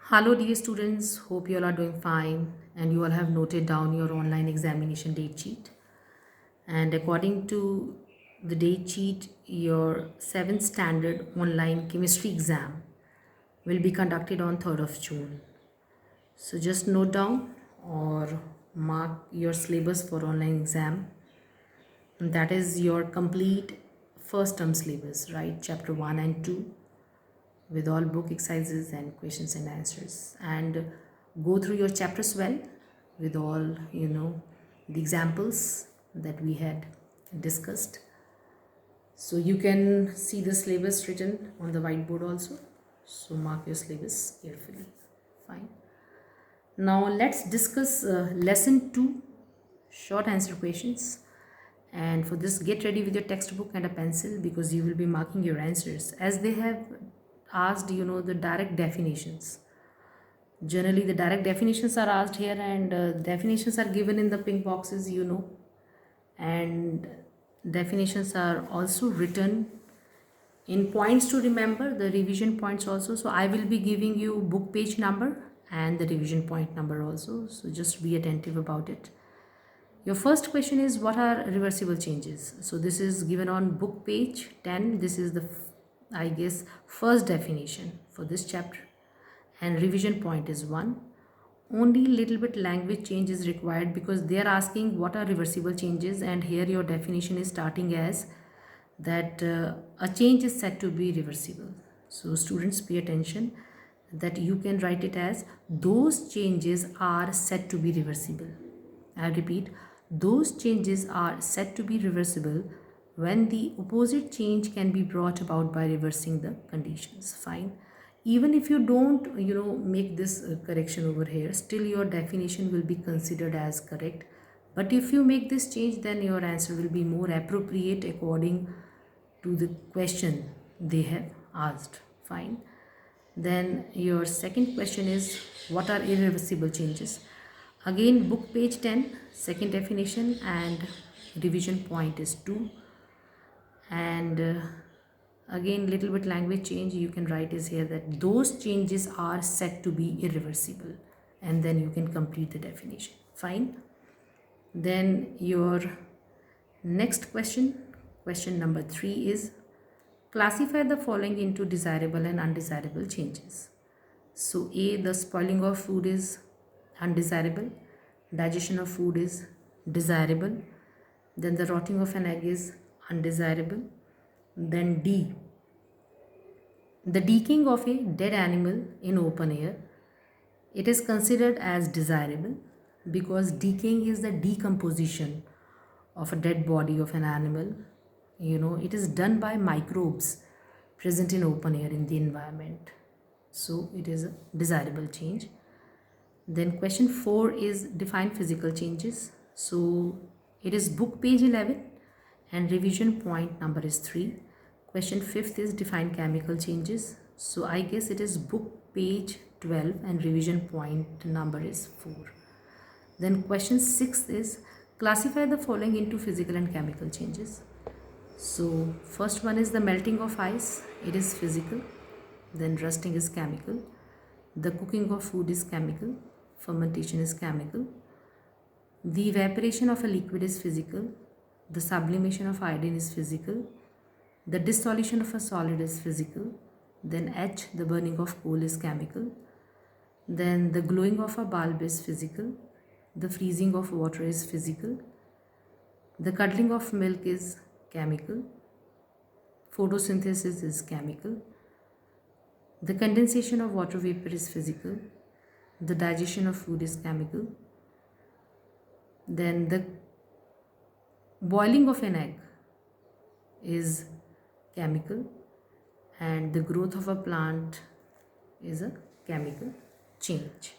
Hello, dear students. Hope you all are doing fine and you all have noted down your online examination date sheet. And according to the date sheet, your 7th standard online chemistry exam will be conducted on 3rd of June. So just note down or mark your syllabus for online exam. And that is your complete first term syllabus, right? Chapter 1 and 2 with all book exercises and questions and answers, and go through your chapters well with all the examples that we had discussed. So you can see the syllabus written on the whiteboard also, so mark your syllabus carefully. Fine. Now let's discuss lesson 2, short answer questions. And for this, get ready with your textbook and a pencil because you will be marking your answers as they have asked the direct definitions. Generally the direct definitions are asked here, and definitions are given in the pink boxes, and definitions are also written in points to remember, the revision points also. So I will be giving you book page number and the revision point number also, so just be attentive about it. Your first question is, what are reversible changes? So this is given on book page 10. This is the I guess first definition for this chapter, and revision point is 1. Only little bit language change is required because they are asking what are reversible changes, and here your definition is starting as that a change is said to be reversible. So students, pay attention that you can write it as those changes are said to be reversible. I repeat, those changes are said to be reversible when the opposite change can be brought about by reversing the conditions. Fine. Even if you don't make this correction over here, still your definition will be considered as correct. But if you make this change, then your answer will be more appropriate according to the question they have asked. Fine. Then your second question is, what are irreversible changes? Again, book page 10, second definition, and revision point is 2. And again, little bit language change you can write is here that those changes are said to be irreversible, and then you can complete the definition. Fine. Then your next question, question number 3 is, classify the following into desirable and undesirable changes. So A, the spoiling of food is undesirable, digestion of food is desirable, then the rotting of an egg is undesirable. Then D, the decaying of a dead animal in open air, it is considered as desirable because decaying is the decomposition of a dead body of an animal. It is done by microbes present in open air in the environment, so it is a desirable change. Then question 4 is, define physical changes. So it is book page 11 and revision point number is 3. Question 5th is, define chemical changes. So I guess it is book page 12 and revision point number is 4. Then question 6 is, classify the following into physical and chemical changes. So first one is the melting of ice, it is physical. Then rusting is chemical. The cooking of food is chemical. Fermentation is chemical. The evaporation of a liquid is physical. The sublimation of iodine is physical. The dissolution of a solid is physical. Then H, the burning of coal, is chemical. Then the glowing of a bulb is physical. The freezing of water is physical. The curdling of milk is chemical. Photosynthesis is chemical. The condensation of water vapor is physical. The digestion of food is chemical. Then the boiling of an egg is chemical, and the growth of a plant is a chemical change.